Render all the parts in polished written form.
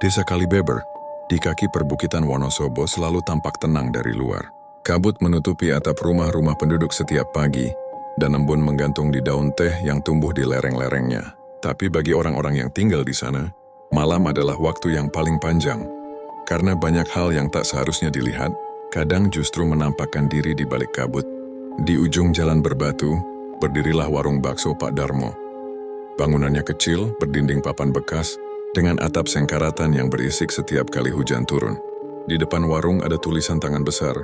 Desa Kalibeber, di kaki perbukitan Wonosobo selalu tampak tenang dari luar. Kabut menutupi atap rumah-rumah penduduk setiap pagi, dan embun menggantung di daun teh yang tumbuh di lereng-lerengnya. Tapi bagi orang-orang yang tinggal di sana, malam adalah waktu yang paling panjang. Karena banyak hal yang tak seharusnya dilihat, kadang justru menampakkan diri di balik kabut. Di ujung jalan berbatu, berdirilah warung bakso Pak Darmo. Bangunannya kecil, berdinding papan bekas, dengan atap sengkaratan yang berisik setiap kali hujan turun. Di depan warung ada tulisan tangan besar,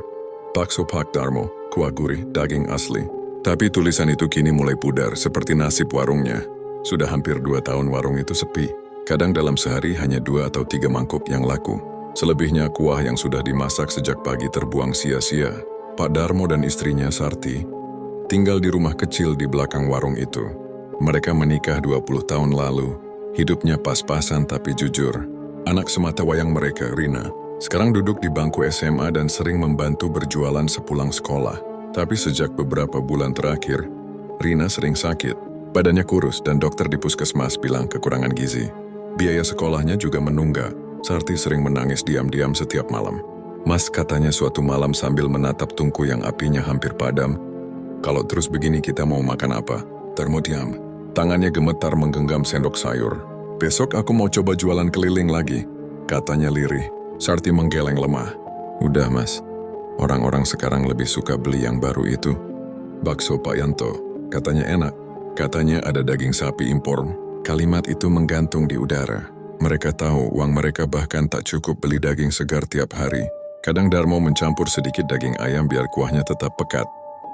Bakso Pak Darmo, kuah gurih, daging asli. Tapi tulisan itu kini mulai pudar seperti nasib warungnya. Sudah hampir 2 tahun warung itu sepi. Kadang dalam sehari hanya 2 atau 3 mangkuk yang laku. Selebihnya kuah yang sudah dimasak sejak pagi terbuang sia-sia. Pak Darmo dan istrinya Sarti tinggal di rumah kecil di belakang warung itu. Mereka menikah 20 tahun lalu. Hidupnya pas-pasan tapi jujur. Anak semata wayang mereka, Rina, sekarang duduk di bangku SMA dan sering membantu berjualan sepulang sekolah. Tapi sejak beberapa bulan terakhir, Rina sering sakit. Badannya kurus dan dokter di puskesmas bilang kekurangan gizi. Biaya sekolahnya juga menunggak. Sarti sering menangis diam-diam setiap malam. Mas katanya suatu malam sambil menatap tungku yang apinya hampir padam, "Kalau terus begini kita mau makan apa?" Darmo diam. Tangannya gemetar menggenggam sendok sayur. "Besok aku mau coba jualan keliling lagi," katanya lirih. Sarti menggeleng lemah. "Udah mas, orang-orang sekarang lebih suka beli yang baru itu. Bakso Pak Yanto, katanya enak. Katanya ada daging sapi impor." Kalimat itu menggantung di udara. Mereka tahu uang mereka bahkan tak cukup beli daging segar tiap hari. Kadang Darmo mencampur sedikit daging ayam biar kuahnya tetap pekat.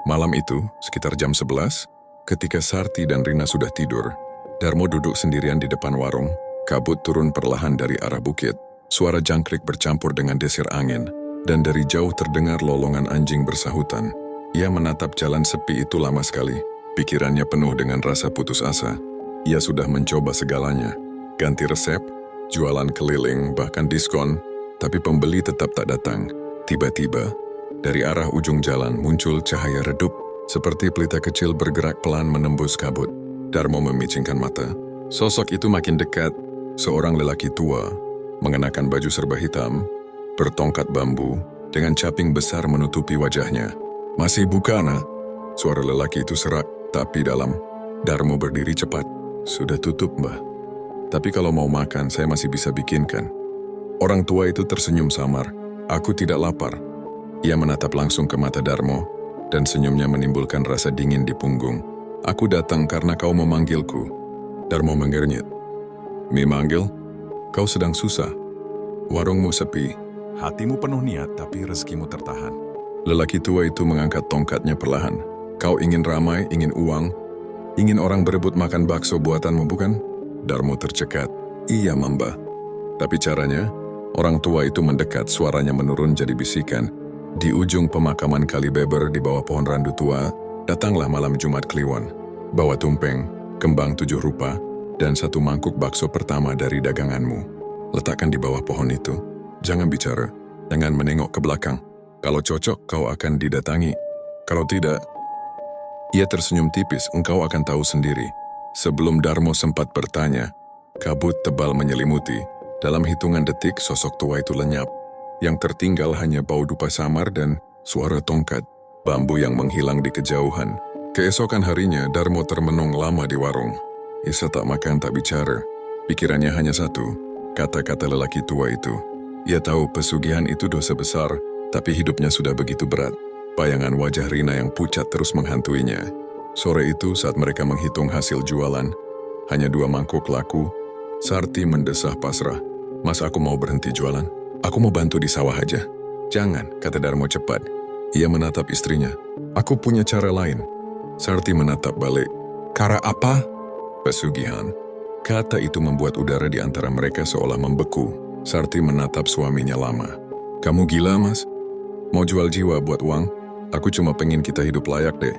Malam itu, sekitar jam 11, ketika Sarti dan Rina sudah tidur, Darmo duduk sendirian di depan warung. Kabut turun perlahan dari arah bukit. Suara jangkrik bercampur dengan desir angin, dan dari jauh terdengar lolongan anjing bersahutan. Ia menatap jalan sepi itu lama sekali. Pikirannya penuh dengan rasa putus asa. Ia sudah mencoba segalanya. Ganti resep, jualan keliling, bahkan diskon, tapi pembeli tetap tak datang. Tiba-tiba, dari arah ujung jalan muncul cahaya redup, seperti pelita kecil bergerak pelan menembus kabut. Darmo memicingkan mata. Sosok itu makin dekat. Seorang lelaki tua, mengenakan baju serba hitam, bertongkat bambu, dengan caping besar menutupi wajahnya. "Masih buka, nak?" Suara lelaki itu serak, tapi dalam. Darmo berdiri cepat. "Sudah tutup, mbah. Tapi kalau mau makan, saya masih bisa bikinkan." Orang tua itu tersenyum samar. "Aku tidak lapar." Ia menatap langsung ke mata Darmo, dan senyumnya menimbulkan rasa dingin di punggung. "Aku datang karena kau memanggilku." Darmo mengernyit. "Mi manggil? Kau sedang susah. Warungmu sepi. Hatimu penuh niat, tapi rezekimu tertahan." Lelaki tua itu mengangkat tongkatnya perlahan. "Kau ingin ramai, ingin uang, ingin orang berebut makan bakso buatanmu, bukan?" Darmo tercekat. "Iya, Mbah." Tapi caranya, orang tua itu mendekat, suaranya menurun jadi bisikan. Di ujung pemakaman Kalibeber di bawah pohon randu tua, datanglah malam Jumat Kliwon. Bawa tumpeng, kembang 7 rupa, dan 1 mangkuk bakso pertama dari daganganmu. Letakkan di bawah pohon itu. Jangan bicara, jangan menengok ke belakang. Kalau cocok, kau akan didatangi. Kalau tidak..." Ia tersenyum tipis, "Engkau akan tahu sendiri." Sebelum Darmo sempat bertanya, kabut tebal menyelimuti. Dalam hitungan detik, sosok tua itu lenyap. Yang tertinggal hanya bau dupa samar dan suara tongkat bambu yang menghilang di kejauhan. Keesokan harinya, Darmo termenung lama di warung. Isa tak makan, tak bicara. Pikirannya hanya satu, kata-kata lelaki tua itu. Ia tahu pesugihan itu dosa besar, tapi hidupnya sudah begitu berat. Bayangan wajah Rina yang pucat terus menghantuinya. Sore itu, saat mereka menghitung hasil jualan, hanya 2 mangkuk laku, Sarti mendesah pasrah. "Mas, aku mau berhenti jualan. Aku mau bantu di sawah aja." "Jangan," kata Darmo cepat. Ia menatap istrinya. "Aku punya cara lain." Sarti menatap balik. "Cara apa?" "Pesugihan." Kata itu membuat udara di antara mereka seolah membeku. Sarti menatap suaminya lama. "Kamu gila, Mas? Mau jual jiwa buat uang? Aku cuma pengen kita hidup layak deh.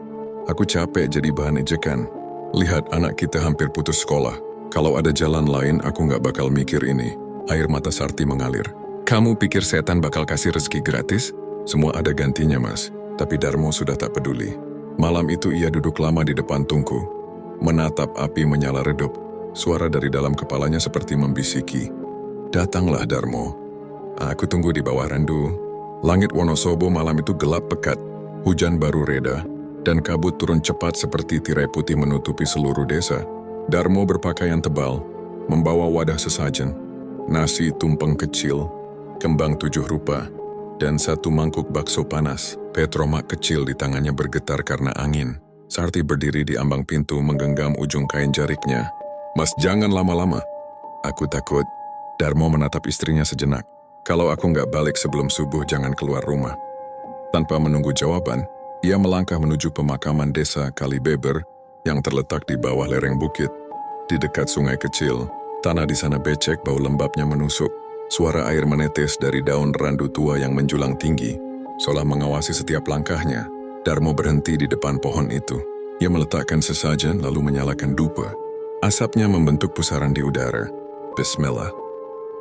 Aku capek jadi bahan ejekan. Lihat anak kita hampir putus sekolah. Kalau ada jalan lain, aku nggak bakal mikir ini." Air mata Sarti mengalir. "Kamu pikir setan bakal kasih rezeki gratis? Semua ada gantinya, Mas." Tapi Darmo sudah tak peduli. Malam itu ia duduk lama di depan tungku, menatap api menyala redup. Suara dari dalam kepalanya seperti membisiki, Datanglah Darmo. Aku tunggu di bawah randu. Langit Wonosobo malam itu gelap pekat. Hujan baru reda, dan kabut turun cepat seperti tirai putih menutupi seluruh desa. Darmo berpakaian tebal, membawa wadah sesajen, nasi tumpeng kecil, kembang 7 rupa, dan 1 mangkuk bakso panas. Petromak kecil di tangannya bergetar karena angin. Sarti berdiri di ambang pintu menggenggam ujung kain jariknya. Mas, jangan lama-lama. Aku takut. Darmo menatap istrinya sejenak. Kalau aku nggak balik sebelum subuh, jangan keluar rumah. Tanpa menunggu jawaban, ia melangkah menuju pemakaman desa Kalibeber yang terletak di bawah lereng bukit. Di dekat sungai kecil, tanah di sana becek, bau lembabnya menusuk. Suara air menetes dari daun randu tua yang menjulang tinggi. Seolah mengawasi setiap langkahnya, Darmo berhenti di depan pohon itu. Ia meletakkan sesajen lalu menyalakan dupa. Asapnya membentuk pusaran di udara. Bismillah.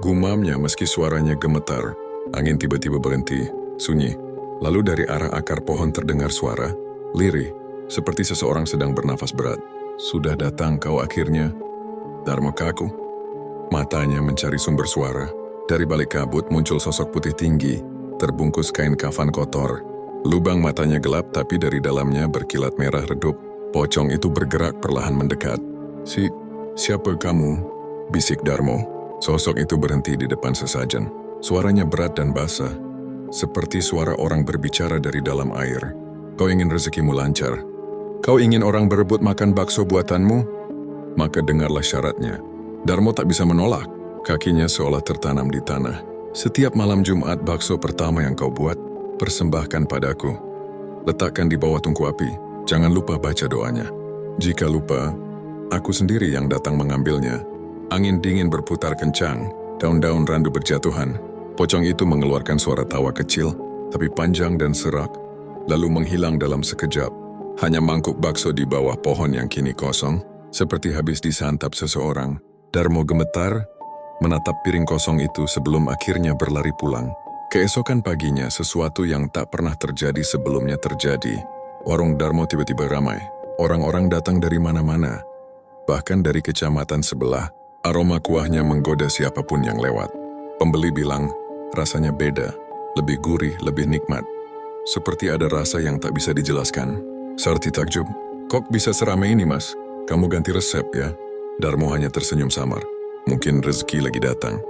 Gumamnya meski suaranya gemetar. Angin tiba-tiba berhenti, sunyi. Lalu dari arah akar pohon terdengar suara, lirih, seperti seseorang sedang bernafas berat. Sudah datang kau akhirnya. Darmo kaku. Matanya mencari sumber suara. Dari balik kabut muncul sosok putih tinggi, terbungkus kain kafan kotor. Lubang matanya gelap tapi dari dalamnya berkilat merah redup. Pocong itu bergerak perlahan mendekat. Siapa kamu? Bisik Darmo. Sosok itu berhenti di depan sesajen. Suaranya berat dan basah, seperti suara orang berbicara dari dalam air. Kau ingin rezekimu lancar? Kau ingin orang berebut makan bakso buatanmu? Maka dengarlah syaratnya. Darmo tak bisa menolak. Kakinya seolah tertanam di tanah. Setiap malam Jumat bakso pertama yang kau buat, persembahkan padaku. Letakkan di bawah tungku api. Jangan lupa baca doanya. Jika lupa, aku sendiri yang datang mengambilnya. Angin dingin berputar kencang, daun-daun randu berjatuhan. Pocong itu mengeluarkan suara tawa kecil, tapi panjang dan serak, lalu menghilang dalam sekejap. Hanya mangkuk bakso di bawah pohon yang kini kosong, seperti habis disantap seseorang. Darmo gemetar, menatap piring kosong itu sebelum akhirnya berlari pulang. Keesokan paginya, sesuatu yang tak pernah terjadi sebelumnya terjadi. Warung Darmo tiba-tiba ramai. Orang-orang datang dari mana-mana, bahkan dari kecamatan sebelah. Aroma kuahnya menggoda siapapun yang lewat. Pembeli bilang, rasanya beda, lebih gurih, lebih nikmat. Seperti ada rasa yang tak bisa dijelaskan. Sarti takjub, kok bisa seramai ini mas? Kamu ganti resep ya? Darmo hanya tersenyum samar. Mungkin rezeki lagi datang.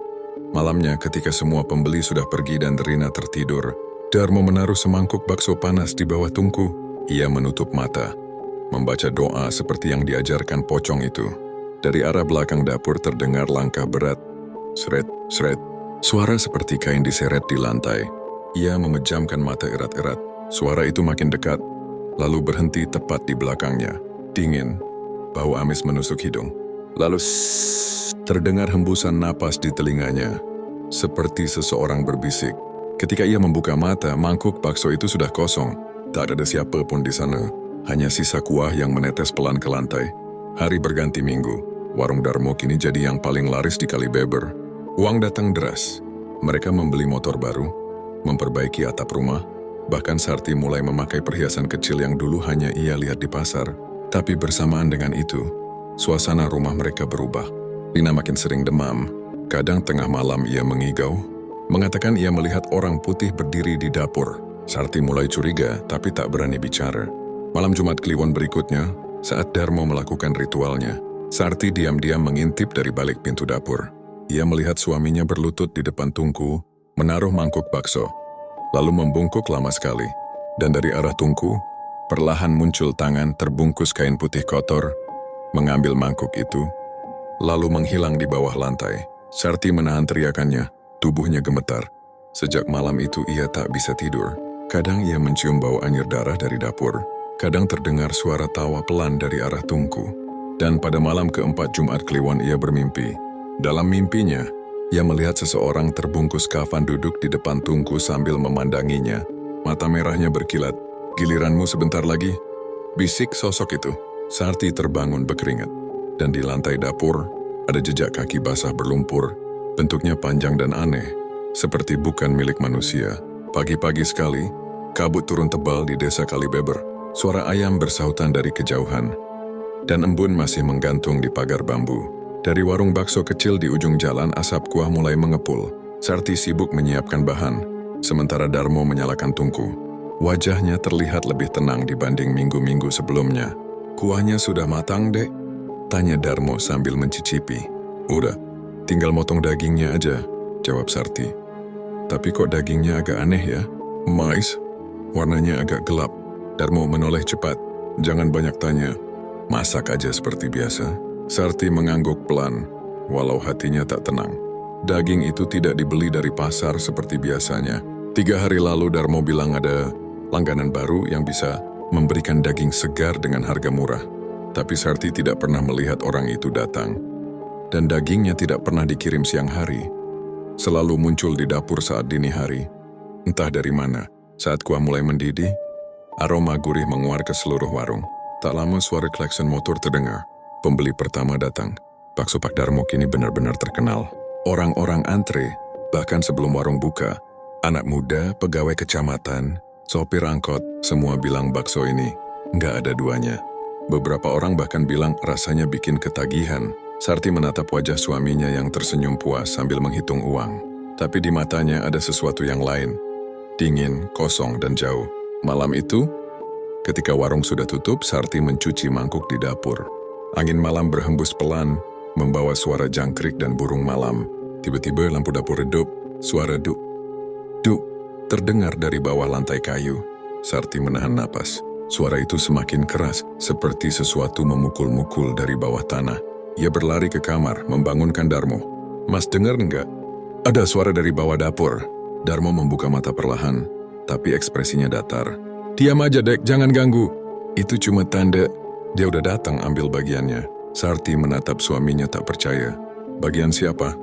Malamnya ketika semua pembeli sudah pergi dan Rina tertidur, Darmo menaruh semangkuk bakso panas di bawah tungku. Ia menutup mata, membaca doa seperti yang diajarkan pocong itu. Dari arah belakang dapur terdengar langkah berat. Seret, seret. Suara seperti kain diseret di lantai. Ia memejamkan mata erat-erat. Suara itu makin dekat, lalu berhenti tepat di belakangnya. Dingin, bau amis menusuk hidung. Lalu terdengar hembusan napas di telinganya, seperti seseorang berbisik. Ketika ia membuka mata, mangkuk bakso itu sudah kosong. Tak ada siapa pun di sana, hanya sisa kuah yang menetes pelan ke lantai. Hari berganti minggu. Warung Darmo kini jadi yang paling laris di Kalibeber. Uang datang deras. Mereka membeli motor baru, memperbaiki atap rumah. Bahkan Sarti mulai memakai perhiasan kecil yang dulu hanya ia lihat di pasar. Tapi bersamaan dengan itu, suasana rumah mereka berubah. Lina makin sering demam. Kadang tengah malam ia mengigau, mengatakan ia melihat orang putih berdiri di dapur. Sarti mulai curiga, tapi tak berani bicara. Malam Jumat Kliwon berikutnya, saat Darmo melakukan ritualnya, Sarti diam-diam mengintip dari balik pintu dapur. Ia melihat suaminya berlutut di depan tungku, menaruh mangkuk bakso, lalu membungkuk lama sekali. Dan dari arah tungku, perlahan muncul tangan terbungkus kain putih kotor, mengambil mangkuk itu, lalu menghilang di bawah lantai. Sarti menahan teriakannya, tubuhnya gemetar. Sejak malam itu ia tak bisa tidur. Kadang ia mencium bau anyir darah dari dapur, kadang terdengar suara tawa pelan dari arah tungku. Dan pada malam keempat Jumat Kliwon ia bermimpi. Dalam mimpinya, ia melihat seseorang terbungkus kafan duduk di depan tungku sambil memandanginya. Mata merahnya berkilat. Giliranmu sebentar lagi, bisik sosok itu. Sarti terbangun berkeringat. Dan di lantai dapur, ada jejak kaki basah berlumpur. Bentuknya panjang dan aneh, seperti bukan milik manusia. Pagi-pagi sekali, kabut turun tebal di desa Kalibeber. Suara ayam bersautan dari kejauhan. Dan embun masih menggantung di pagar bambu. Dari warung bakso kecil di ujung jalan, asap kuah mulai mengepul. Sarti sibuk menyiapkan bahan, sementara Darmo menyalakan tungku. Wajahnya terlihat lebih tenang dibanding minggu-minggu sebelumnya. "Kuahnya sudah matang, Dek?" tanya Darmo sambil mencicipi. "Udah, tinggal motong dagingnya aja," jawab Sarti. "Tapi kok dagingnya agak aneh ya? Mais, warnanya agak gelap." Darmo menoleh cepat. "Jangan banyak tanya, masak aja seperti biasa." Sarti mengangguk pelan, walau hatinya tak tenang. Daging itu tidak dibeli dari pasar seperti biasanya. 3 hari lalu Darmo bilang ada langganan baru yang bisa memberikan daging segar dengan harga murah. Tapi Sarti tidak pernah melihat orang itu datang. Dan dagingnya tidak pernah dikirim siang hari. Selalu muncul di dapur saat dini hari. Entah dari mana, saat kuah mulai mendidih, aroma gurih menguar ke seluruh warung. Tak lama suara klakson motor terdengar. Pembeli pertama datang. Bakso Pak Darmo kini benar-benar terkenal. Orang-orang antre, bahkan sebelum warung buka. Anak muda, pegawai kecamatan, sopir angkot, semua bilang bakso ini nggak ada duanya. Beberapa orang bahkan bilang rasanya bikin ketagihan. Sarti menatap wajah suaminya yang tersenyum puas sambil menghitung uang. Tapi di matanya ada sesuatu yang lain. Dingin, kosong, dan jauh. Malam itu, ketika warung sudah tutup, Sarti mencuci mangkuk di dapur. Angin malam berhembus pelan, membawa suara jangkrik dan burung malam. Tiba-tiba lampu dapur redup, suara duk, duk, terdengar dari bawah lantai kayu. Sarti menahan napas. Suara itu semakin keras, seperti sesuatu memukul-mukul dari bawah tanah. Ia berlari ke kamar, membangunkan Darmo. "Mas, dengar enggak? Ada suara dari bawah dapur." Darmo membuka mata perlahan, tapi ekspresinya datar. "Diam aja, Dek, jangan ganggu." "Itu cuma tanda dia udah datang ambil bagiannya." Sarti menatap suaminya tak percaya. "Bagian siapa?"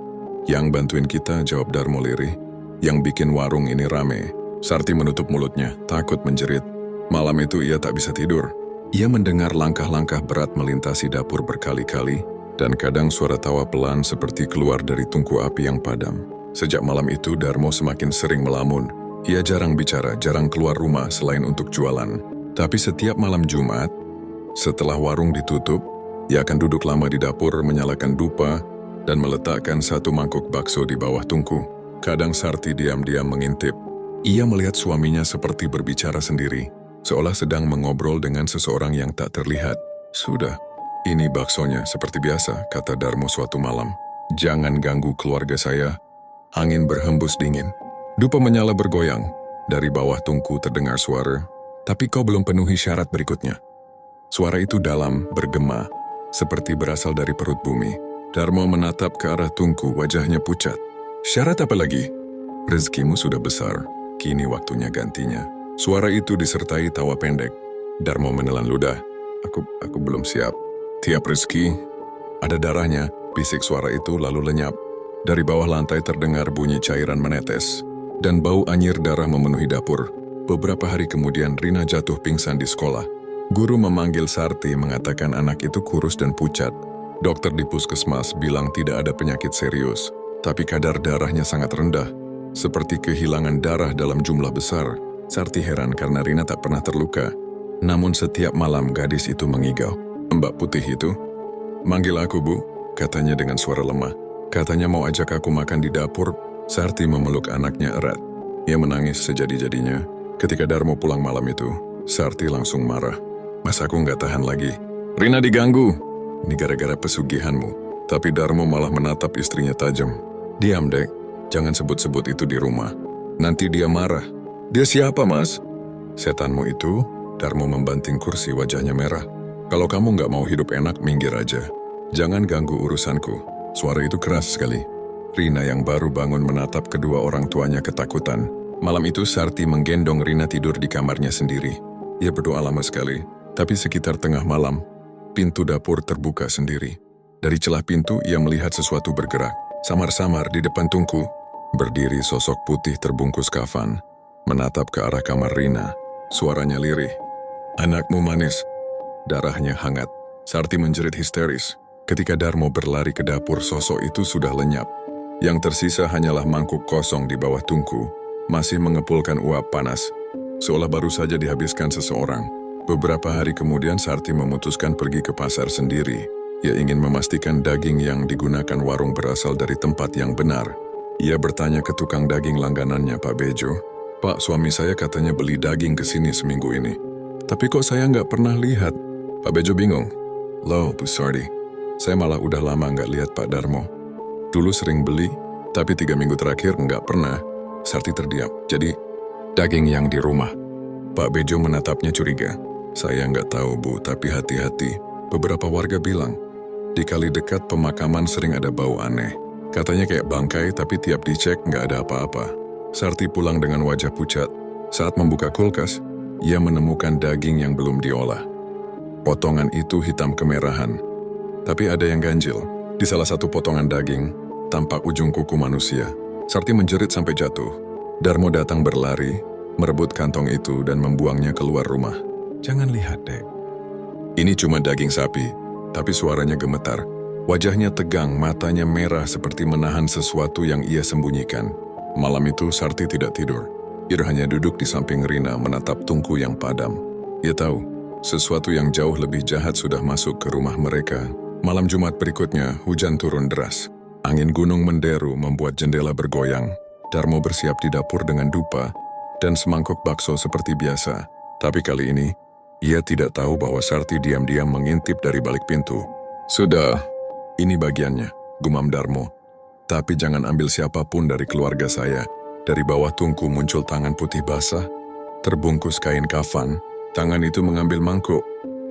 "Yang bantuin kita," jawab Darmo lirih. "Yang bikin warung ini rame." Sarti menutup mulutnya, takut menjerit. Malam itu ia tak bisa tidur. Ia mendengar langkah-langkah berat melintasi dapur berkali-kali, dan kadang suara tawa pelan seperti keluar dari tungku api yang padam. Sejak malam itu, Darmo semakin sering melamun. Ia jarang bicara, jarang keluar rumah selain untuk jualan. Tapi setiap malam Jumat, setelah warung ditutup, ia akan duduk lama di dapur, menyalakan dupa, dan meletakkan satu mangkuk bakso di bawah tungku. Kadang Sarti diam-diam mengintip. Ia melihat suaminya seperti berbicara sendiri, seolah sedang mengobrol dengan seseorang yang tak terlihat. "Sudah, ini baksonya seperti biasa," kata Darmo suatu malam. "Jangan ganggu keluarga saya." Angin berhembus dingin. Dupa menyala bergoyang. Dari bawah tungku terdengar suara, "Tapi kau belum penuhi syarat berikutnya." Suara itu dalam, bergema, seperti berasal dari perut bumi. Darmo menatap ke arah tungku, wajahnya pucat. "Syarat apa lagi?" "Rezekimu sudah besar, kini waktunya gantinya." Suara itu disertai tawa pendek. Darmo menelan ludah. Aku belum siap." "Tiap rezeki ada darahnya," bisik suara itu lalu lenyap. Dari bawah lantai terdengar bunyi cairan menetes, dan bau anyir darah memenuhi dapur. Beberapa hari kemudian Rina jatuh pingsan di sekolah. Guru memanggil Sarti mengatakan anak itu kurus dan pucat. Dokter di puskesmas bilang tidak ada penyakit serius, tapi kadar darahnya sangat rendah, seperti kehilangan darah dalam jumlah besar. Sarti heran karena Rina tak pernah terluka. Namun setiap malam gadis itu mengigau. "Mbak putih itu?" "Manggil aku, Bu," katanya dengan suara lemah. Katanya mau ajak aku makan di dapur. Sarti memeluk anaknya erat. Ia menangis sejadi-jadinya. Ketika Darmo pulang malam itu, Sarti langsung marah. "Mas, aku nggak tahan lagi." "Rina diganggu." "Ini gara-gara pesugihanmu." Tapi Darmo malah menatap istrinya tajam. "Diam, Dek. Jangan sebut-sebut itu di rumah. Nanti dia marah." "Dia siapa, Mas?" "Setanmu itu." Darmo membanting kursi, wajahnya merah. "Kalau kamu nggak mau hidup enak, minggir aja. Jangan ganggu urusanku." Suara itu keras sekali. Rina yang baru bangun menatap kedua orang tuanya ketakutan. Malam itu Sarti menggendong Rina tidur di kamarnya sendiri. Ia berdoa lama sekali, tapi sekitar tengah malam, pintu dapur terbuka sendiri. Dari celah pintu ia melihat sesuatu bergerak. Samar-samar di depan tungku, berdiri sosok putih terbungkus kafan, menatap ke arah kamar Rina. Suaranya lirih. "Anakmu manis." Darahnya hangat. Sarti menjerit histeris. Ketika Darmo berlari ke dapur, sosok itu sudah lenyap. Yang tersisa hanyalah mangkuk kosong di bawah tungku, masih mengepulkan uap panas, seolah baru saja dihabiskan seseorang. Beberapa hari kemudian Sarti memutuskan pergi ke pasar sendiri. Ia ingin memastikan daging yang digunakan warung berasal dari tempat yang benar. Ia bertanya ke tukang daging langganannya, Pak Bejo. Pak, suami saya katanya beli daging ke sini seminggu ini. Tapi kok saya nggak pernah lihat? Pak Bejo bingung. Loh, Bu Sardi, saya malah udah lama nggak lihat Pak Darmo. Dulu sering beli, tapi 3 minggu terakhir nggak pernah. Sarti terdiam. Jadi, daging yang di rumah. Pak Bejo menatapnya curiga. Saya nggak tahu, Bu, tapi hati-hati. Beberapa warga bilang, di kali dekat pemakaman sering ada bau aneh. Katanya kayak bangkai, tapi tiap dicek nggak ada apa-apa. Sarti pulang dengan wajah pucat. Saat membuka kulkas, ia menemukan daging yang belum diolah. Potongan itu hitam kemerahan. Tapi ada yang ganjil. Di salah satu potongan daging, tampak ujung kuku manusia. Sarti menjerit sampai jatuh. Darmo datang berlari, merebut kantong itu dan membuangnya keluar rumah. Jangan lihat, Dek. Ini cuma daging sapi, tapi suaranya gemetar. Wajahnya tegang, matanya merah seperti menahan sesuatu yang ia sembunyikan. Malam itu Sarti tidak tidur. Ia hanya duduk di samping Rina menatap tungku yang padam. Ia tahu, sesuatu yang jauh lebih jahat sudah masuk ke rumah mereka. Malam Jumat berikutnya, hujan turun deras. Angin gunung menderu membuat jendela bergoyang. Darmo bersiap di dapur dengan dupa dan semangkuk bakso seperti biasa. Tapi kali ini, ia tidak tahu bahwa Sarti diam-diam mengintip dari balik pintu. Sudah, ini bagiannya, gumam Darmo. Tapi jangan ambil siapapun dari keluarga saya. Dari bawah tungku muncul tangan putih basah, terbungkus kain kafan. Tangan itu mengambil mangkuk,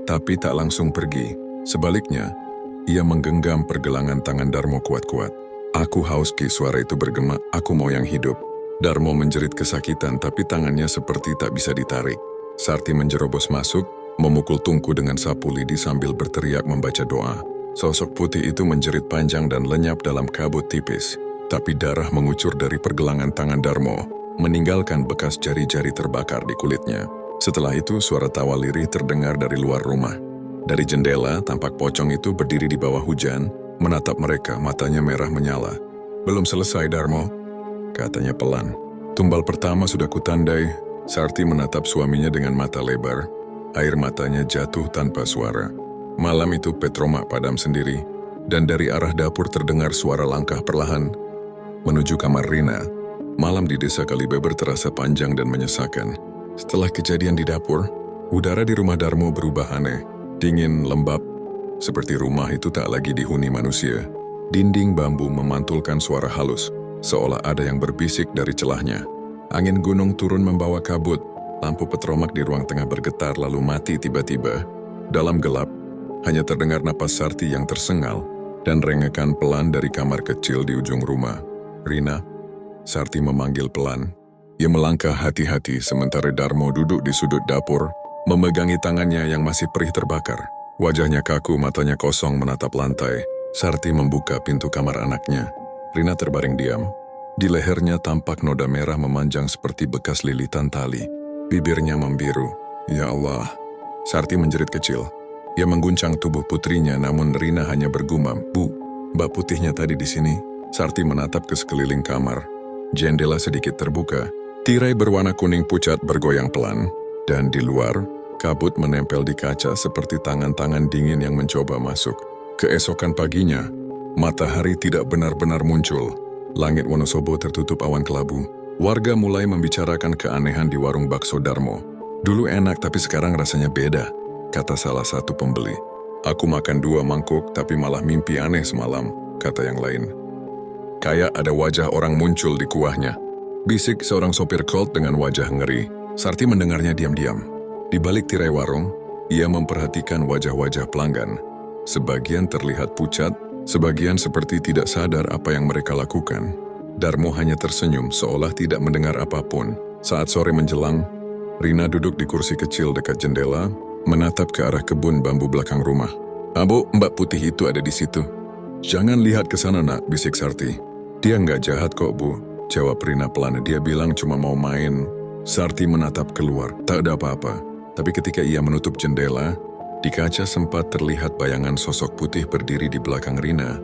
tapi tak langsung pergi. Sebaliknya, ia menggenggam pergelangan tangan Darmo kuat-kuat. Aku haus, Ki, suara itu bergema, aku mau yang hidup. Darmo menjerit kesakitan, tapi tangannya seperti tak bisa ditarik. Sarti menjerobos masuk, memukul tungku dengan sapu lidi sambil berteriak membaca doa. Sosok putih itu menjerit panjang dan lenyap dalam kabut tipis. Tapi darah mengucur dari pergelangan tangan Darmo, meninggalkan bekas jari-jari terbakar di kulitnya. Setelah itu suara tawa lirih terdengar dari luar rumah. Dari jendela, tampak pocong itu berdiri di bawah hujan, menatap mereka, matanya merah menyala. Belum selesai, Darmo, katanya pelan. Tumbal pertama sudah kutandai. Sarti menatap suaminya dengan mata lebar. Air matanya jatuh tanpa suara. Malam itu Petroma padam sendiri, dan dari arah dapur terdengar suara langkah perlahan menuju kamar Rina. Malam di desa Kalibeber terasa panjang dan menyesakan. Setelah kejadian di dapur, udara di rumah Darmo berubah aneh. Dingin, lembab, seperti rumah itu tak lagi dihuni manusia. Dinding bambu memantulkan suara halus, seolah ada yang berbisik dari celahnya. Angin gunung turun membawa kabut. Lampu petromak di ruang tengah bergetar lalu mati tiba-tiba. Dalam gelap, hanya terdengar napas Sarti yang tersengal dan rengekan pelan dari kamar kecil di ujung rumah. Rina, Sarti memanggil pelan. Ia melangkah hati-hati sementara Darmo duduk di sudut dapur, memegangi tangannya yang masih perih terbakar. Wajahnya kaku, matanya kosong menatap lantai. Sarti membuka pintu kamar anaknya. Rina terbaring diam. Di lehernya tampak noda merah memanjang seperti bekas lilitan tali. Bibirnya membiru. Ya Allah. Sarti menjerit kecil. Ia mengguncang tubuh putrinya, namun Rina hanya bergumam, "Bu, Mbak Putihnya tadi di sini." Sarti menatap ke sekeliling kamar. Jendela sedikit terbuka. Tirai berwarna kuning pucat bergoyang pelan. Dan di luar, kabut menempel di kaca seperti tangan-tangan dingin yang mencoba masuk. Keesokan paginya, matahari tidak benar-benar muncul. Langit Wonosobo tertutup awan kelabu. Warga mulai membicarakan keanehan di warung bakso Darmo. Dulu enak tapi sekarang rasanya beda, kata salah satu pembeli. Aku makan 2 mangkuk tapi malah mimpi aneh semalam, kata yang lain. Kayak ada wajah orang muncul di kuahnya. Bisik seorang sopir Colt dengan wajah ngeri. Sarti mendengarnya diam-diam. Di balik tirai warung, ia memperhatikan wajah-wajah pelanggan. Sebagian terlihat pucat, sebagian seperti tidak sadar apa yang mereka lakukan. Darmo hanya tersenyum seolah tidak mendengar apapun. Saat sore menjelang, Rina duduk di kursi kecil dekat jendela, menatap ke arah kebun bambu belakang rumah. "Abu, Mbak Putih itu ada di situ." "Jangan lihat ke sana, Nak," bisik Sarti. "Dia nggak jahat kok, Bu," jawab Rina pelan. "Dia bilang cuma mau main." Sarti menatap keluar, tak ada apa-apa. Tapi ketika ia menutup jendela, di kaca sempat terlihat bayangan sosok putih berdiri di belakang Rina,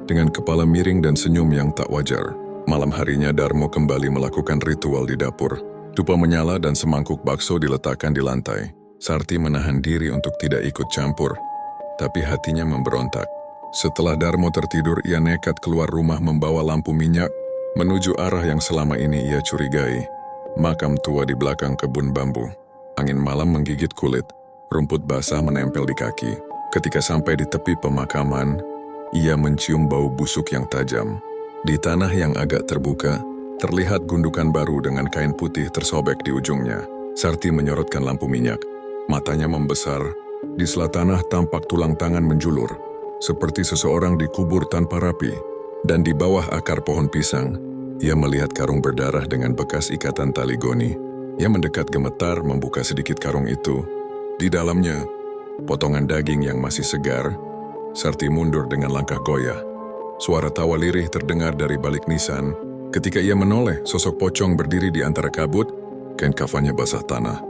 dengan kepala miring dan senyum yang tak wajar. Malam harinya Darmo kembali melakukan ritual di dapur. Dupa menyala dan semangkuk bakso diletakkan di lantai. Sarti menahan diri untuk tidak ikut campur. tapi hatinya memberontak. Setelah Darmo tertidur, ia nekat keluar rumah membawa lampu minyak menuju arah yang selama ini ia curigai. Makam tua di belakang kebun bambu. Angin malam menggigit kulit, rumput basah menempel di kaki. Ketika sampai di tepi pemakaman, ia mencium bau busuk yang tajam. Di tanah yang agak terbuka, terlihat gundukan baru dengan kain putih tersobek di ujungnya. Sarti menyorotkan lampu minyak. Matanya membesar. Di sela tanah tampak tulang tangan menjulur, seperti seseorang dikubur tanpa rapi. Dan di bawah akar pohon pisang, ia melihat karung berdarah dengan bekas ikatan tali goni. Ia mendekat gemetar membuka sedikit karung itu. Di dalamnya, potongan daging yang masih segar. Sarti mundur dengan langkah goyah. Suara tawa lirih terdengar dari balik nisan. Ketika ia menoleh, sosok pocong berdiri di antara kabut, kain kafannya basah tanah.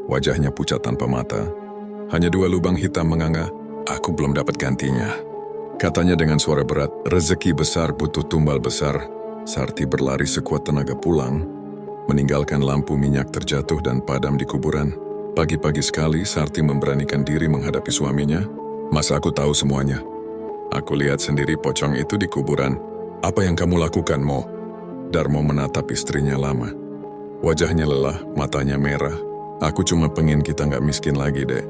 Wajahnya pucat tanpa mata. Hanya 2 lubang hitam menganga. "Aku belum dapat gantinya," katanya dengan suara berat. Rezeki besar butuh tumbal besar. Sarti berlari sekuat tenaga pulang, meninggalkan lampu minyak terjatuh dan padam di kuburan. Pagi-pagi sekali Sarti memberanikan diri menghadapi suaminya. "Mas, aku tahu semuanya. Aku lihat sendiri pocong itu di kuburan. Apa yang kamu lakukan, Mo?" Darmo menatap istrinya lama. Wajahnya lelah, matanya merah. "Aku cuma pengen kita nggak miskin lagi, Dek."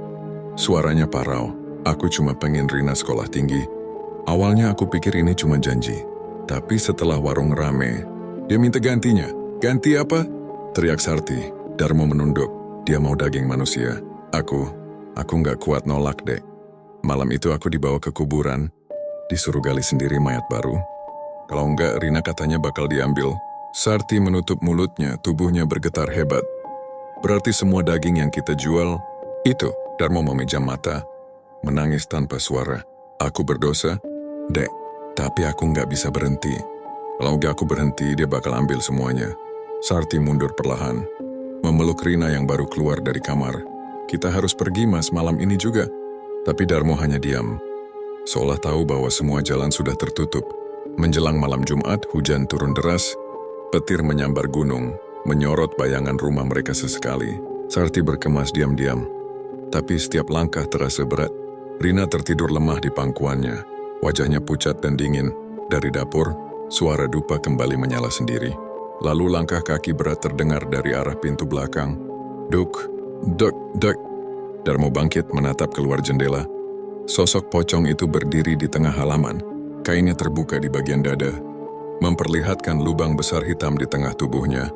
Suaranya parau. "Aku cuma pengen Rina sekolah tinggi. Awalnya aku pikir ini cuma janji. Tapi setelah warung rame, dia minta gantinya." "Ganti apa?" teriak Sarti. Darmo menunduk. "Dia mau daging manusia. Aku nggak kuat nolak, Dek. Malam itu aku dibawa ke kuburan, disuruh gali sendiri mayat baru. Kalau enggak, Rina katanya bakal diambil." Sarti menutup mulutnya, tubuhnya bergetar hebat. "Berarti semua daging yang kita jual, itu?" Darmo memejam mata, menangis tanpa suara. "Aku berdosa, Dek, tapi aku nggak bisa berhenti. Kalau nggak aku berhenti, dia bakal ambil semuanya." Sarti mundur perlahan, memeluk Rina yang baru keluar dari kamar. "Kita harus pergi, Mas, malam ini juga." Tapi Darmo hanya diam, seolah tahu bahwa semua jalan sudah tertutup. Menjelang malam Jumat, hujan turun deras, petir menyambar gunung, menyorot bayangan rumah mereka sesekali. Sarti berkemas diam-diam, tapi setiap langkah terasa berat. Rina tertidur lemah di pangkuannya, wajahnya pucat dan dingin. Dari dapur, suara dupa kembali menyala sendiri. Lalu langkah kaki berat terdengar dari arah pintu belakang. "Duk, duk, duk." Darmo bangkit menatap keluar jendela. Sosok pocong itu berdiri di tengah halaman. Kainnya terbuka di bagian dada, memperlihatkan lubang besar hitam di tengah tubuhnya.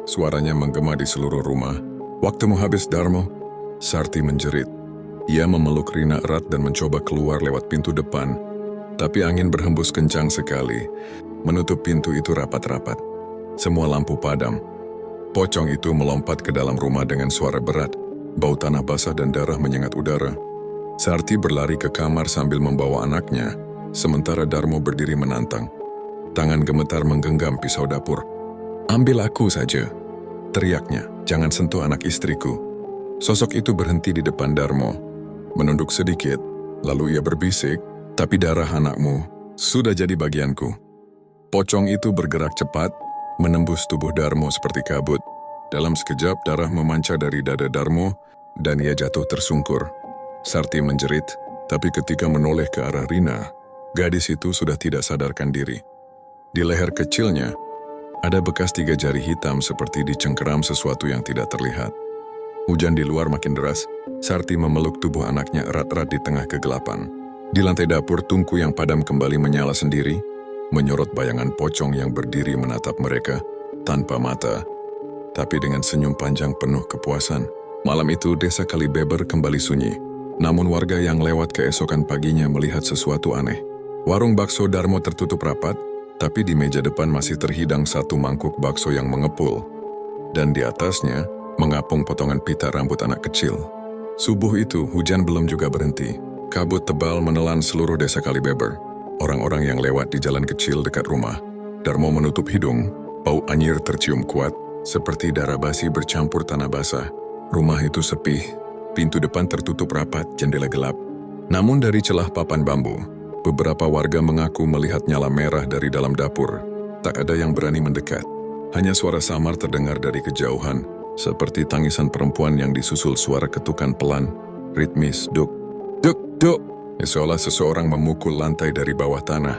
Suaranya menggema di seluruh rumah. "Waktumu habis, Darmo." Sarti menjerit. Ia memeluk Rina erat dan mencoba keluar lewat pintu depan. Tapi angin berhembus kencang sekali, menutup pintu itu rapat-rapat. Semua lampu padam. Pocong itu melompat ke dalam rumah dengan suara berat. Bau tanah basah dan darah menyengat udara. Sarti berlari ke kamar sambil membawa anaknya, sementara Darmo berdiri menantang. Tangan gemetar menggenggam pisau dapur. "Ambil aku saja," teriaknya. "Jangan sentuh anak istriku." Sosok itu berhenti di depan Darmo, menunduk sedikit, lalu ia berbisik, "Tapi darah anakmu sudah jadi bagianku." Pocong itu bergerak cepat, menembus tubuh Darmo seperti kabut. Dalam sekejap, darah memancar dari dada Darmo, dan ia jatuh tersungkur. Sarti menjerit, tapi ketika menoleh ke arah Rina, gadis itu sudah tidak sadarkan diri. Di leher kecilnya, ada bekas 3 jari hitam seperti dicengkeram sesuatu yang tidak terlihat. Hujan di luar makin deras. Sarti memeluk tubuh anaknya erat-erat di tengah kegelapan. Di lantai dapur, tungku yang padam kembali menyala sendiri, menyorot bayangan pocong yang berdiri menatap mereka, tanpa mata, tapi dengan senyum panjang penuh kepuasan. Malam itu, desa Kalibeber kembali sunyi. Namun warga yang lewat keesokan paginya melihat sesuatu aneh. Warung bakso Darmo tertutup rapat, tapi di meja depan masih terhidang 1 mangkuk bakso yang mengepul. Dan di atasnya, mengapung potongan pita rambut anak kecil. Subuh itu, hujan belum juga berhenti. Kabut tebal menelan seluruh desa Kalibeber. Orang-orang yang lewat di jalan kecil dekat rumah. Darmo menutup hidung, bau anyir tercium kuat, seperti darah basi bercampur tanah basah. Rumah itu sepi, pintu depan tertutup rapat, jendela gelap. Namun dari celah papan bambu, beberapa warga mengaku melihat nyala merah dari dalam dapur. Tak ada yang berani mendekat. Hanya suara samar terdengar dari kejauhan, seperti tangisan perempuan yang disusul suara ketukan pelan, ritmis, duk, duk, duk. Seolah seseorang memukul lantai dari bawah tanah.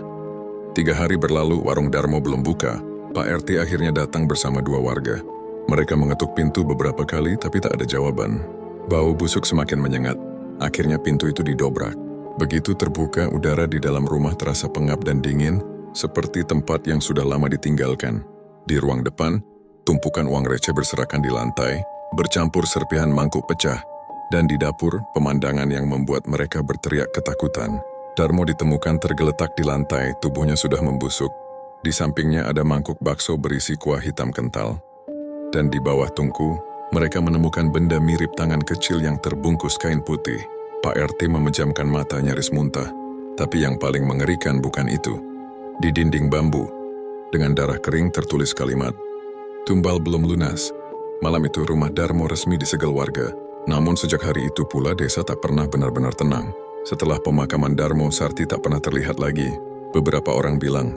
3 hari berlalu, warung Darmo belum buka. Pak RT akhirnya datang bersama 2 warga. Mereka mengetuk pintu beberapa kali, tapi tak ada jawaban. Bau busuk semakin menyengat. Akhirnya pintu itu didobrak. Begitu terbuka, udara di dalam rumah terasa pengap dan dingin, seperti tempat yang sudah lama ditinggalkan. Di ruang depan, tumpukan uang receh berserakan di lantai, bercampur serpihan mangkuk pecah. Dan di dapur, pemandangan yang membuat mereka berteriak ketakutan. Darmo ditemukan tergeletak di lantai, tubuhnya sudah membusuk. Di sampingnya ada mangkuk bakso berisi kuah hitam kental. Dan di bawah tungku, mereka menemukan benda mirip tangan kecil yang terbungkus kain putih. Pak RT memejamkan mata nyaris muntah. Tapi yang paling mengerikan bukan itu. Di dinding bambu, dengan darah kering tertulis kalimat, "Tumbal belum lunas." Malam itu rumah Darmo resmi disegel warga. Namun sejak hari itu pula desa tak pernah benar-benar tenang. Setelah pemakaman Darmo, Sarti tak pernah terlihat lagi. Beberapa orang bilang,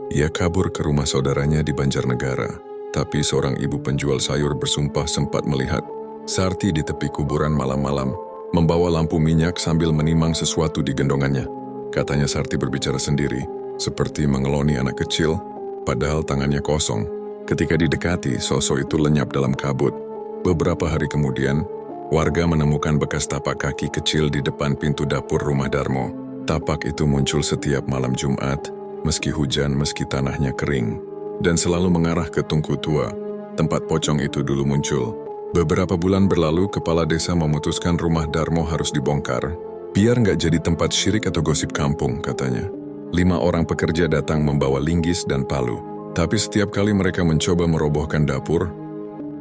ia kabur ke rumah saudaranya di Banjarnegara. Tapi seorang ibu penjual sayur bersumpah sempat melihat Sarti di tepi kuburan malam-malam, membawa lampu minyak sambil menimang sesuatu di gendongannya. Katanya Sarti berbicara sendiri, seperti mengeloni anak kecil, padahal tangannya kosong. Ketika didekati, sosok itu lenyap dalam kabut. Beberapa hari kemudian, warga menemukan bekas tapak kaki kecil di depan pintu dapur rumah Darmo. Tapak itu muncul setiap malam Jumat, meski hujan, meski tanahnya kering, dan selalu mengarah ke Tungku Tua, tempat pocong itu dulu muncul. Beberapa bulan berlalu, kepala desa memutuskan rumah Darmo harus dibongkar, biar nggak jadi tempat syirik atau gosip kampung, katanya. 5 orang pekerja datang membawa linggis dan palu, tapi setiap kali mereka mencoba merobohkan dapur,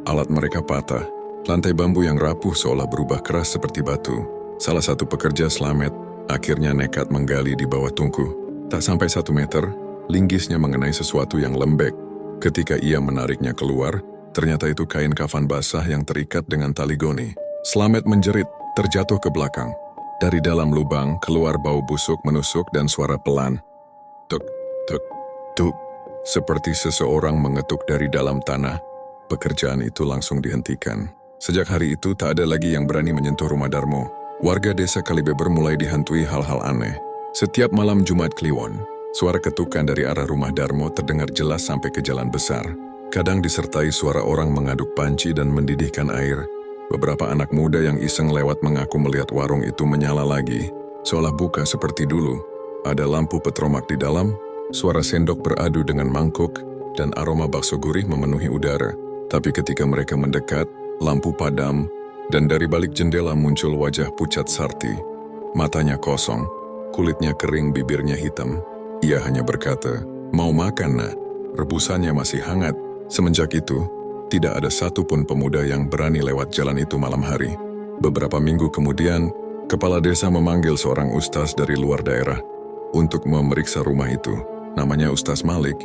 alat mereka patah. Lantai bambu yang rapuh seolah berubah keras seperti batu. Salah satu pekerja Slamet akhirnya nekat menggali di bawah tungku. Tak sampai 1 meter, linggisnya mengenai sesuatu yang lembek. Ketika ia menariknya keluar, ternyata itu kain kafan basah yang terikat dengan tali goni. Slamet menjerit, terjatuh ke belakang. Dari dalam lubang, keluar bau busuk menusuk dan suara pelan. Tuk, tuk, tuk. Seperti seseorang mengetuk dari dalam tanah, pekerjaan itu langsung dihentikan. Sejak hari itu, tak ada lagi yang berani menyentuh rumah Darmo. Warga desa Kalibeber mulai dihantui hal-hal aneh. Setiap malam Jumat Kliwon, suara ketukan dari arah rumah Darmo terdengar jelas sampai ke jalan besar. Kadang disertai suara orang mengaduk panci dan mendidihkan air. Beberapa anak muda yang iseng lewat mengaku melihat warung itu menyala lagi, seolah buka seperti dulu. Ada lampu petromak di dalam, suara sendok beradu dengan mangkuk, dan aroma bakso gurih memenuhi udara. Tapi ketika mereka mendekat, lampu padam, dan dari balik jendela muncul wajah pucat Sarti. Matanya kosong, kulitnya kering, bibirnya hitam. Ia hanya berkata, "Mau makan, nak? Rebusannya masih hangat." Semenjak itu, tidak ada satupun pemuda yang berani lewat jalan itu malam hari. Beberapa minggu kemudian, kepala desa memanggil seorang ustaz dari luar daerah untuk memeriksa rumah itu. Namanya Ustaz Malik,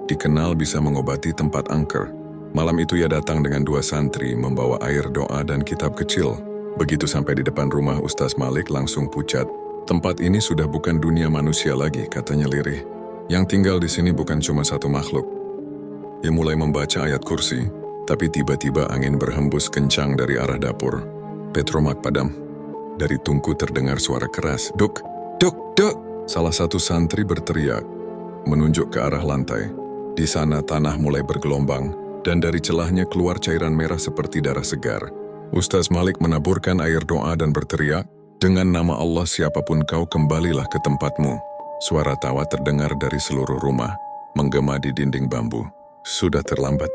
dikenal bisa mengobati tempat angker. Malam itu ia datang dengan 2 santri membawa air doa dan kitab kecil. Begitu sampai di depan rumah, Ustaz Malik langsung pucat. "Tempat ini sudah bukan dunia manusia lagi," katanya lirih. "Yang tinggal di sini bukan cuma satu makhluk." Ia mulai membaca ayat kursi, tapi tiba-tiba angin berhembus kencang dari arah dapur. Petromak padam. Dari tungku terdengar suara keras, "Duk, duk, duk!" Salah satu santri berteriak, menunjuk ke arah lantai. Di sana tanah mulai bergelombang, dan dari celahnya keluar cairan merah seperti darah segar. Ustaz Malik menaburkan air doa dan berteriak, "Dengan nama Allah siapapun kau, kembalilah ke tempatmu." Suara tawa terdengar dari seluruh rumah, menggema di dinding bambu. Sudah terlambat.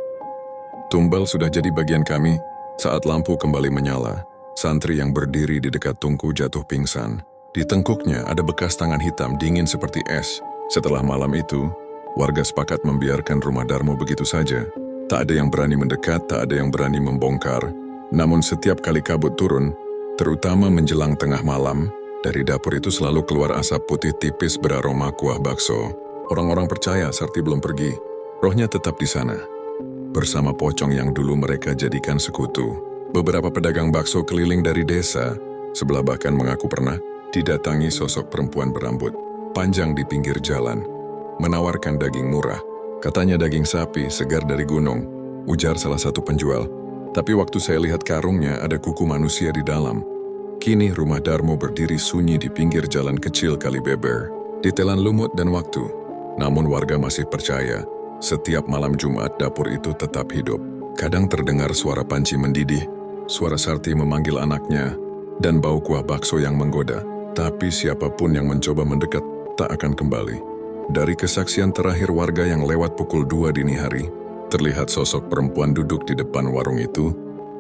Tumbal sudah jadi bagian kami. Saat lampu kembali menyala, santri yang berdiri di dekat tungku jatuh pingsan. Di tengkuknya ada bekas tangan hitam dingin seperti es. Setelah malam itu, warga sepakat membiarkan rumah Darmo begitu saja. Tak ada yang berani mendekat, tak ada yang berani membongkar. Namun setiap kali kabut turun, terutama menjelang tengah malam, dari dapur itu selalu keluar asap putih tipis beraroma kuah bakso. Orang-orang percaya Sarti belum pergi. Rohnya tetap di sana, bersama pocong yang dulu mereka jadikan sekutu. Beberapa pedagang bakso keliling dari desa sebelah bahkan mengaku pernah didatangi sosok perempuan berambut panjang di pinggir jalan, menawarkan daging murah. Katanya daging sapi segar dari gunung, ujar salah satu penjual. Tapi waktu saya lihat karungnya ada kuku manusia di dalam. Kini rumah Darmo berdiri sunyi di pinggir jalan kecil Kalibeber, ditelan lumut dan waktu. Namun warga masih percaya, setiap malam Jumat dapur itu tetap hidup. Kadang terdengar suara panci mendidih, suara Sarti memanggil anaknya, dan bau kuah bakso yang menggoda. Tapi siapapun yang mencoba mendekat tak akan kembali. Dari kesaksian terakhir warga yang lewat pukul 2 dini hari, terlihat sosok perempuan duduk di depan warung itu,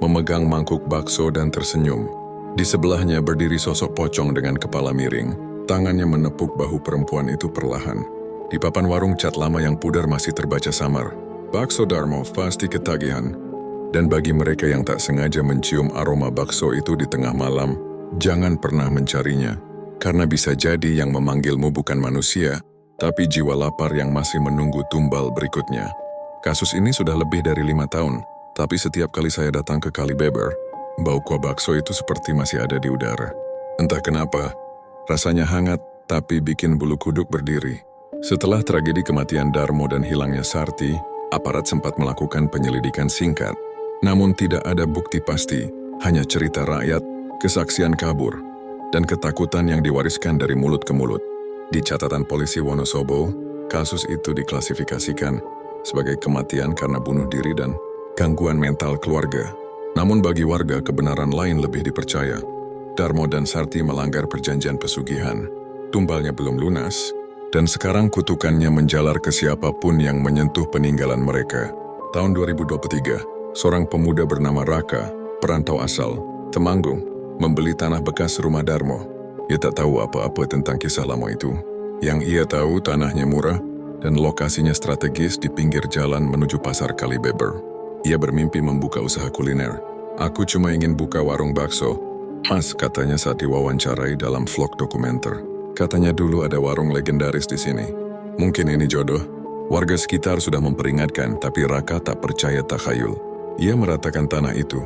memegang mangkuk bakso dan tersenyum. Di sebelahnya berdiri sosok pocong dengan kepala miring, tangannya menepuk bahu perempuan itu perlahan. Di papan warung cat lama yang pudar masih terbaca samar, "Bakso Darmo pasti ketagihan." Dan bagi mereka yang tak sengaja mencium aroma bakso itu di tengah malam, jangan pernah mencarinya, karena bisa jadi yang memanggilmu bukan manusia, tapi jiwa lapar yang masih menunggu tumbal berikutnya. Kasus ini sudah lebih dari 5 tahun, tapi setiap kali saya datang ke Kalibeber, bau kuah bakso itu seperti masih ada di udara. Entah kenapa, rasanya hangat tapi bikin bulu kuduk berdiri. Setelah tragedi kematian Darmo dan hilangnya Sarti, aparat sempat melakukan penyelidikan singkat. Namun tidak ada bukti pasti, hanya cerita rakyat, kesaksian kabur, dan ketakutan yang diwariskan dari mulut ke mulut. Di catatan polisi Wonosobo, kasus itu diklasifikasikan sebagai kematian karena bunuh diri dan gangguan mental keluarga. Namun bagi warga kebenaran lain lebih dipercaya. Darmo dan Sarti melanggar perjanjian pesugihan. Tumbalnya belum lunas, dan sekarang kutukannya menjalar ke siapapun yang menyentuh peninggalan mereka. Tahun 2023, seorang pemuda bernama Raka, perantau asal Temanggung, membeli tanah bekas rumah Darmo. Ia tak tahu apa-apa tentang kisah lama itu. Yang ia tahu tanahnya murah dan lokasinya strategis di pinggir jalan menuju pasar Kalibeber. Ia bermimpi membuka usaha kuliner. "Aku cuma ingin buka warung bakso, Mas," katanya saat diwawancarai dalam vlog dokumenter. Katanya dulu ada warung legendaris di sini. Mungkin ini jodoh. Warga sekitar sudah memperingatkan, tapi Raka tak percaya takhayul. Ia meratakan tanah itu,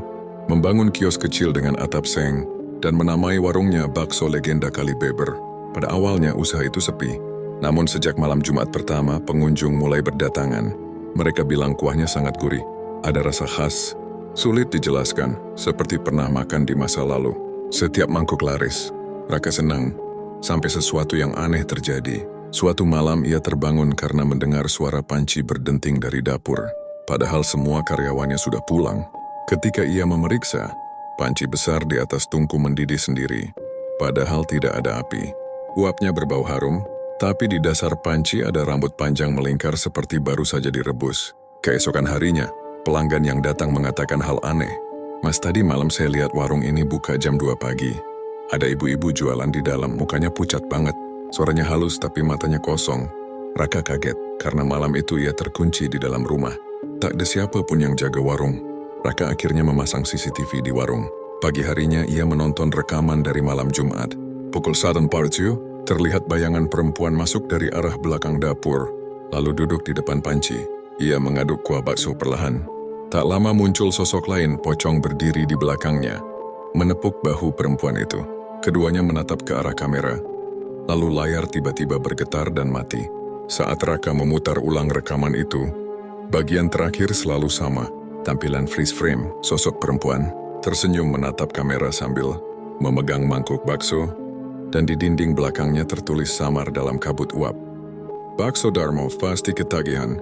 membangun kios kecil dengan atap seng, dan menamai warungnya Bakso Legenda Kalibeber. Pada awalnya usaha itu sepi, namun sejak malam Jumat pertama pengunjung mulai berdatangan. Mereka bilang kuahnya sangat gurih, ada rasa khas, sulit dijelaskan, seperti pernah makan di masa lalu. Setiap mangkuk laris. Raka senang, sampai sesuatu yang aneh terjadi. Suatu malam ia terbangun karena mendengar suara panci berdenting dari dapur. Padahal semua karyawannya sudah pulang. Ketika ia memeriksa, panci besar di atas tungku mendidih sendiri. Padahal tidak ada api. Uapnya berbau harum, tapi di dasar panci ada rambut panjang melingkar seperti baru saja direbus. Keesokan harinya, pelanggan yang datang mengatakan hal aneh. "Mas, tadi malam saya lihat warung ini buka jam 2 pagi. Ada ibu-ibu jualan di dalam, mukanya pucat banget. Suaranya halus tapi matanya kosong." Raka kaget, karena malam itu ia terkunci di dalam rumah. Tak ada siapa pun yang jaga warung. Raka akhirnya memasang CCTV di warung. Pagi harinya ia menonton rekaman dari malam Jumat. Pukul 1:40, terlihat bayangan perempuan masuk dari arah belakang dapur, lalu duduk di depan panci. Ia mengaduk kuah bakso perlahan. Tak lama muncul sosok lain, pocong berdiri di belakangnya, menepuk bahu perempuan itu. Keduanya menatap ke arah kamera. Lalu layar tiba-tiba bergetar dan mati. Saat Raka memutar ulang rekaman itu, bagian terakhir selalu sama. Tampilan freeze frame, sosok perempuan, tersenyum menatap kamera sambil memegang mangkuk bakso, dan di dinding belakangnya tertulis samar dalam kabut uap, "Bakso Darmo pasti ketagihan."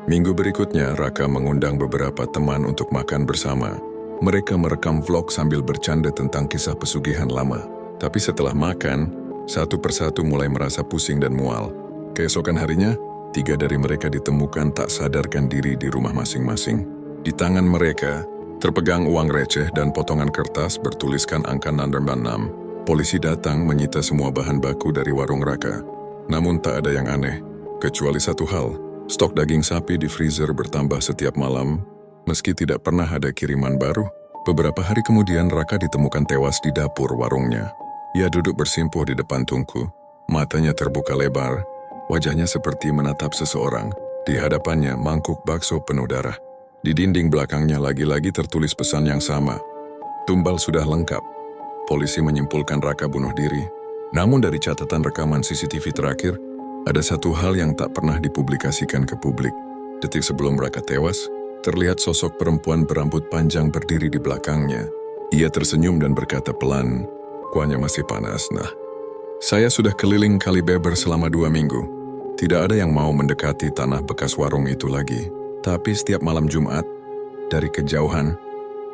Minggu berikutnya, Raka mengundang beberapa teman untuk makan bersama. Mereka merekam vlog sambil bercanda tentang kisah pesugihan lama. Tapi setelah makan, satu persatu mulai merasa pusing dan mual. Keesokan harinya, 3 dari mereka ditemukan tak sadarkan diri di rumah masing-masing. Di tangan mereka, terpegang uang receh dan potongan kertas bertuliskan angka 666. Polisi datang menyita semua bahan baku dari warung Raka. Namun tak ada yang aneh, kecuali satu hal. Stok daging sapi di freezer bertambah setiap malam, meski tidak pernah ada kiriman baru. Beberapa hari kemudian Raka ditemukan tewas di dapur warungnya. Ia duduk bersimpuh di depan tungku, matanya terbuka lebar, wajahnya seperti menatap seseorang. Di hadapannya mangkuk bakso penuh darah. Di dinding belakangnya lagi-lagi tertulis pesan yang sama. Tumbal sudah lengkap. Polisi menyimpulkan Raka bunuh diri. Namun dari catatan rekaman CCTV terakhir, ada satu hal yang tak pernah dipublikasikan ke publik. Detik sebelum Raka tewas, terlihat sosok perempuan berambut panjang berdiri di belakangnya. Ia tersenyum dan berkata pelan, kuahnya masih panas. Nah, saya sudah keliling Kalibeber selama 2 minggu. Tidak ada yang mau mendekati tanah bekas warung itu lagi. Tapi setiap malam Jumat, dari kejauhan,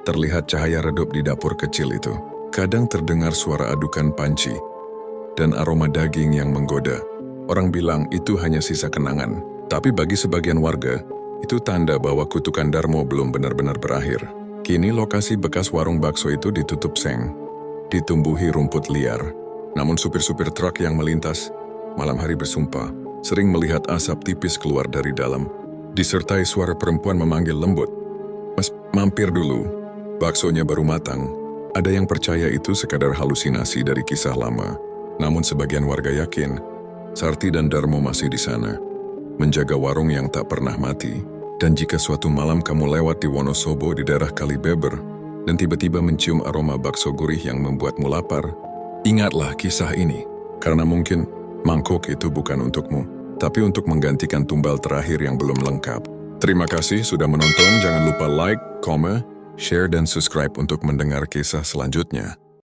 terlihat cahaya redup di dapur kecil itu. Kadang terdengar suara adukan panci dan aroma daging yang menggoda. Orang bilang itu hanya sisa kenangan. Tapi bagi sebagian warga, itu tanda bahwa kutukan Darmo belum benar-benar berakhir. Kini lokasi bekas warung bakso itu ditutup seng, ditumbuhi rumput liar. Namun supir-supir truk yang melintas malam hari bersumpah sering melihat asap tipis keluar dari dalam, disertai suara perempuan memanggil lembut, "Mas, mampir dulu, baksonya baru matang." Ada yang percaya itu sekadar halusinasi dari kisah lama. Namun sebagian warga yakin, Sarti dan Darmo masih di sana, menjaga warung yang tak pernah mati. Dan jika suatu malam kamu lewat di Wonosobo di daerah Kalibeber, dan tiba-tiba mencium aroma bakso gurih yang membuatmu lapar, ingatlah kisah ini. Karena mungkin mangkok itu bukan untukmu, tapi untuk menggantikan tumbal terakhir yang belum lengkap. Terima kasih sudah menonton, jangan lupa like, comment, share, dan subscribe untuk mendengar kisah selanjutnya.